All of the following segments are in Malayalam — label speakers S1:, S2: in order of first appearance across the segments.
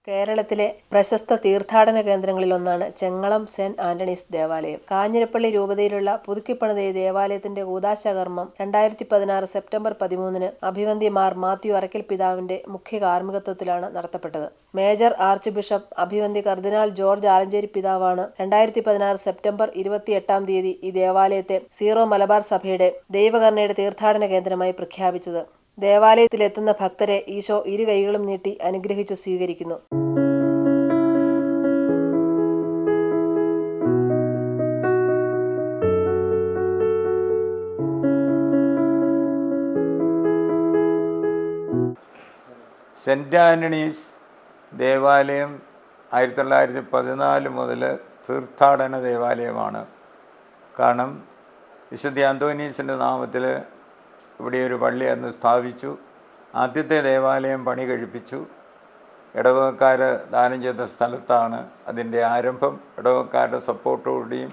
S1: കേരളത്തിലെ പ്രശസ്ത തീർത്ഥാടന കേന്ദ്രങ്ങളിലൊന്നാണ് ചെങ്ങളം സെന്റ് ആന്റണീസ് ദേവാലയം. കാഞ്ഞിരപ്പള്ളി രൂപതയിലുള്ള പുതുക്കിപ്പണിത ഈ ദേവാലയത്തിന്റെ കൂദാശകർമ്മം 2016 സെപ്റ്റംബർ 13 അഭിവന്ദ്യ മാർ മാത്യു അറക്കൽ പിതാവിന്റെ മുഖ്യ കാർമ്മികത്വത്തിലാണ് നടത്തപ്പെട്ടത്. മേജർ ആർച്ച് ബിഷപ്പ് അഭിവന്ദ്യ കർദിനാൾ ജോർജ് ആലഞ്ചേരി പിതാവാണ് 2016 സെപ്റ്റംബർ 28 ഈ ദേവാലയത്തെ സീറോ മലബാർ സഭയുടെ ദൈവകരുണയുടെ തീർത്ഥാടന കേന്ദ്രമായി പ്രഖ്യാപിച്ചത്. ദേവാലയത്തിലെത്തുന്ന ഭക്തരെ ഈശോ ഇരു കൈകളും നീട്ടി അനുഗ്രഹിച്ചു സ്വീകരിക്കുന്നു.
S2: സെൻറ്റ് ആൻ്റണീസ് ദേവാലയം 1914 മുതൽ തീർത്ഥാടന ദേവാലയമാണ്. കാരണം വിശുദ്ധ അന്തോനീസിൻ്റെ നാമത്തിൽ ഇവിടെ ഒരു പള്ളി അന്ന് സ്ഥാപിച്ചു. ആദ്യത്തെ ദേവാലയം പണി കഴിപ്പിച്ചു. ഇടവകക്കാർ ദാനം ചെയ്ത സ്ഥലത്താണ് അതിൻ്റെ ആരംഭം. ഇടവകക്കാരുടെ സപ്പോർട്ടോടുകൂടിയും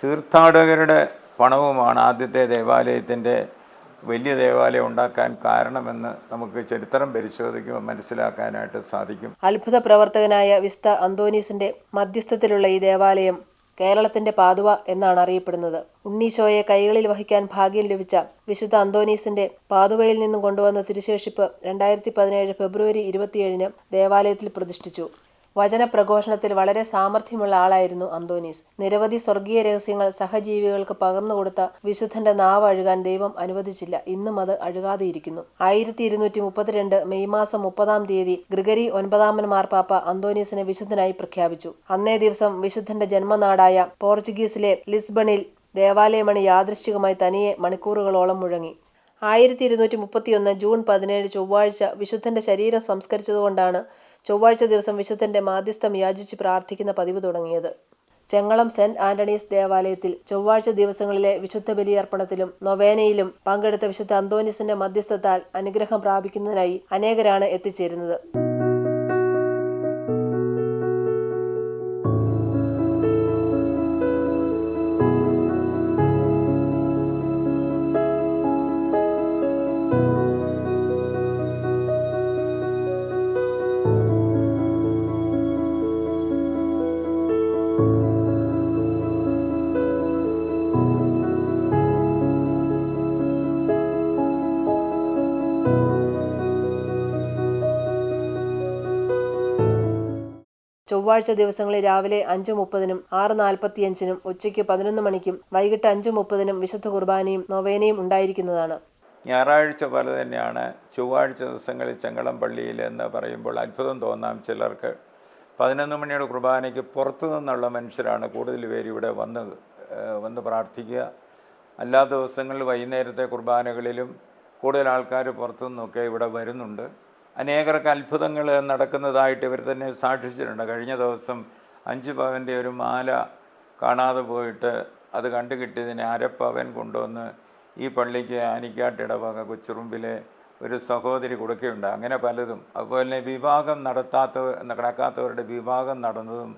S2: തീർത്ഥാടകരുടെ പണവുമാണ് ആദ്യത്തെ ദേവാലയത്തിൻ്റെ വലിയ ദേവാലയം ഉണ്ടാക്കാൻ കാരണമെന്ന് നമുക്ക് ചരിത്രം പരിശോധിക്കുമ്പോൾ മനസ്സിലാക്കാനായിട്ട് സാധിക്കും.
S1: അത്ഭുത പ്രവർത്തകനായ വിശുദ്ധ അന്തോനീസിന്റെ മധ്യസ്ഥത്തിലുള്ള ഈ ദേവാലയം കേരളത്തിന്റെ പാതുവ എന്നാണ് അറിയപ്പെടുന്നത്. ഉണ്ണീശോയെ കൈകളിൽ വഹിക്കാൻ ഭാഗ്യം ലഭിച്ച വിശുദ്ധ അന്തോനീസിന്റെ പാതുവയിൽ നിന്നും കൊണ്ടുവന്ന തിരുശേഷിപ്പ് 2017 ഫെബ്രുവരി 27 ദേവാലയത്തിൽ പ്രതിഷ്ഠിച്ചു. വചനപ്രഘോഷണത്തിൽ വളരെ സാമർഥ്യമുള്ള ആളായിരുന്നു അന്തോനീസ്. നിരവധി സ്വർഗീയ രഹസ്യങ്ങൾ സഹജീവികൾക്ക് പകർന്നുകൊടുത്ത വിശുദ്ധന്റെ നാവ് അഴുകാൻ ദൈവം അനുവദിച്ചില്ല. ഇന്നും അത് അഴുകാതെയിരിക്കുന്നു. 1232 മെയ് മാസം 30 ഗ്രിഗറി 9 മാർപ്പാപ്പ അന്തോനീസിനെ വിശുദ്ധനായി പ്രഖ്യാപിച്ചു. അന്നേ ദിവസം വിശുദ്ധന്റെ ജന്മനാടായ പോർച്ചുഗീസിലെ ലിസ്ബണിൽ ദേവാലയമണി യാദൃശ്ചികമായി തനിയെ മണിക്കൂറുകളോളം മുഴങ്ങി. 1231 ജൂൺ 17 ചൊവ്വാഴ്ച വിശുദ്ധന്റെ ശരീരം സംസ്കരിച്ചതുകൊണ്ടാണ് ചൊവ്വാഴ്ച ദിവസം വിശുദ്ധന്റെ മാധ്യസ്ഥം യാചിച്ച് പ്രാർത്ഥിക്കുന്ന പതിവ് തുടങ്ങിയത്. ചെങ്ങളം സെന്റ് ആന്റണീസ് ദേവാലയത്തിൽ ചൊവ്വാഴ്ച ദിവസങ്ങളിലെ വിശുദ്ധ ബലിയർപ്പണത്തിലും നൊവേനയിലും പങ്കെടുത്ത വിശുദ്ധ അന്തോനീസിന്റെ മധ്യസ്ഥത്താൽ അനുഗ്രഹം പ്രാപിക്കുന്നതിനായി അനേകരാണ് എത്തിച്ചേരുന്നത്. ചൊവ്വാഴ്ച ദിവസങ്ങളിൽ രാവിലെ 5:30 6:45 ഉച്ചയ്ക്ക് 11 മണിക്കും വൈകിട്ട് 5:30 വിശുദ്ധ കുർബാനയും നൊവേനയും ഉണ്ടായിരിക്കുന്നതാണ്.
S2: ഞായറാഴ്ച പോലെ തന്നെയാണ് ചൊവ്വാഴ്ച ദിവസങ്ങളിൽ ചെങ്ങളം പള്ളിയിൽ എന്ന് പറയുമ്പോൾ അത്ഭുതം തോന്നാം ചിലർക്ക്. 11 മണിയുടെ കുർബാനയ്ക്ക് പുറത്തു നിന്നുള്ള മനുഷ്യരാണ് കൂടുതൽ പേര് ഇവിടെ വന്ന് പ്രാർത്ഥിക്കുക. എല്ലാ ദിവസങ്ങളിൽ വൈകുന്നേരത്തെ കുർബാനകളിലും കൂടുതൽ ആൾക്കാർ പുറത്തുനിന്നൊക്കെ ഇവിടെ വരുന്നുണ്ട്. അനേകർക്ക് അത്ഭുതങ്ങൾ നടക്കുന്നതായിട്ട് ഇവർ തന്നെ സാക്ഷിച്ചിട്ടുണ്ട്. കഴിഞ്ഞ ദിവസം 5 പവൻ്റെ ഒരു മാല കാണാതെ പോയിട്ട് അത് കണ്ടു കിട്ടിയതിന് അരപ്പവൻ കൊണ്ടുവന്ന് ഈ പള്ളിക്ക് ആനിക്കാട്ടിടവക കൊച്ചുറുമ്പിലെ ഒരു സഹോദരി കൊടുക്കുകയുണ്ട്. അങ്ങനെ പലതും. അതുപോലെ വിവാഹം നടക്കാത്തവരുടെ വിവാഹം നടന്നതും,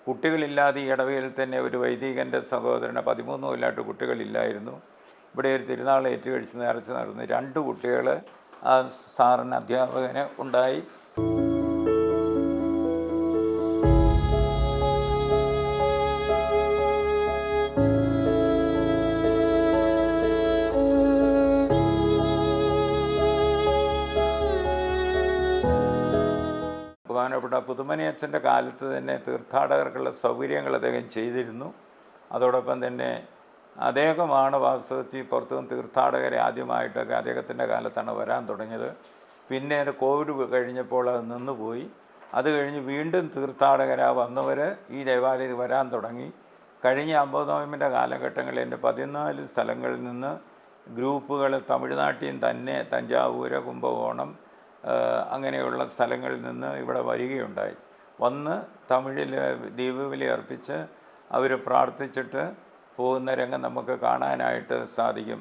S2: കുട്ടികളില്ലാതെ ഈ ഇടവയിൽ തന്നെ ഒരു വൈദികൻ്റെ സഹോദരന് 13 കൊല്ലമായിട്ട് കുട്ടികളില്ലായിരുന്നു. ഇവിടെ ഒരു തിരുനാൾ ഏറ്റുകഴിച്ച് നേർച്ച നടന്നു. 2 കുട്ടികൾ ആ സാറിന് അധ്യാപകന് ഉണ്ടായി. ബഹുമാനപ്പെട്ട പുതുമനിയച്ഛൻ്റെ കാലത്ത് തന്നെ തീർത്ഥാടകർക്കുള്ള സൗകര്യങ്ങൾ അദ്ദേഹം ചെയ്തിരുന്നു. അതോടൊപ്പം തന്നെ അദ്ദേഹമാണ് വാസ്തവത്തിൽ പുറത്തുനിന്ന് തീർത്ഥാടകരെ ആദ്യമായിട്ടൊക്കെ അദ്ദേഹത്തിൻ്റെ കാലത്താണ് വരാൻ തുടങ്ങിയത്. പിന്നെ അത് കോവിഡ് കഴിഞ്ഞപ്പോൾ അത് നിന്നുപോയി. അത് കഴിഞ്ഞ് വീണ്ടും തീർത്ഥാടകരാ വന്നവർ ഈ ദേവാലയത്തിൽ വരാൻ തുടങ്ങി. കഴിഞ്ഞ 50 നോയമ്പിൻ്റെ കാലഘട്ടങ്ങളിൽ എൻ്റെ 14 സ്ഥലങ്ങളിൽ നിന്ന് ഗ്രൂപ്പുകൾ തമിഴ്നാട്ടിൽ തന്നെ തഞ്ചാവൂര്, കുംഭകോണം അങ്ങനെയുള്ള സ്ഥലങ്ങളിൽ നിന്ന് ഇവിടെ വരികയുണ്ടായി. വന്ന് തമിഴിൽ ദീപബലി അർപ്പിച്ച് അവർ പ്രാർത്ഥിച്ചിട്ട് പോകുന്ന രംഗം നമുക്ക് കാണാനായിട്ട് സാധിക്കും.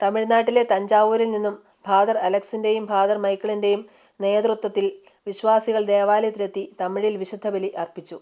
S1: തമിഴ്നാട്ടിലെ തഞ്ചാവൂരിൽ നിന്നും ഫാദർ അലക്സിൻ്റെയും ഫാദർ മൈക്കിളിൻ്റെയും നേതൃത്വത്തിൽ വിശ്വാസികൾ ദേവാലയത്തിലെത്തി തമിഴിൽ വിശുദ്ധ ബലി അർപ്പിച്ചു.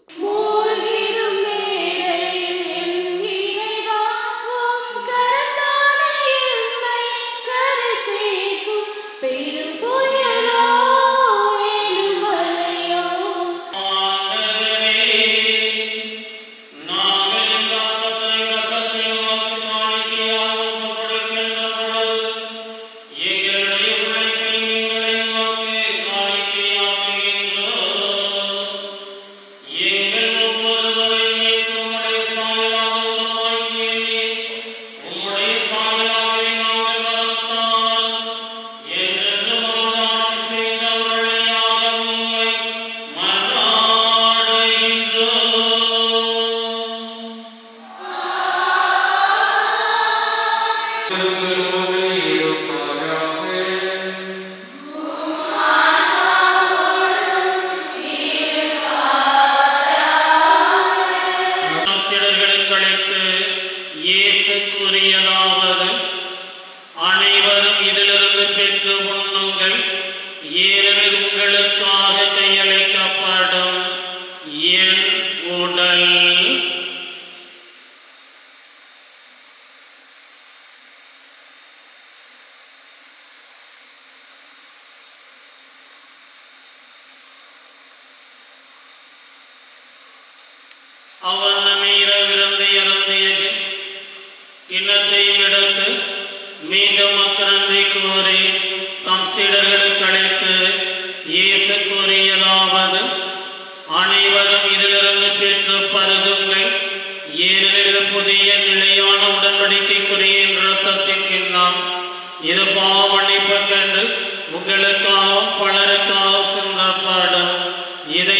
S3: அவன் இரவிறந்து இறந்தியது கிண்ணத்தையும் எடுத்து மீண்டும் மக்கள் கூறி தம் சீடர்களுக்கு அழைத்து இயேசு கூறியதாவது, அனைவரும் இதிலிருந்து பெற்று பருகுங்கள். ஏனெனில் புதிய நிலையான உடன்படிக்கைக்குரிய இரத்தத்தின் கிண்ணம். இது பாவ மன்னிப்புக்கென்று உங்களுக்காகவும் பலருக்காகவும் சிந்தப்படும். இதை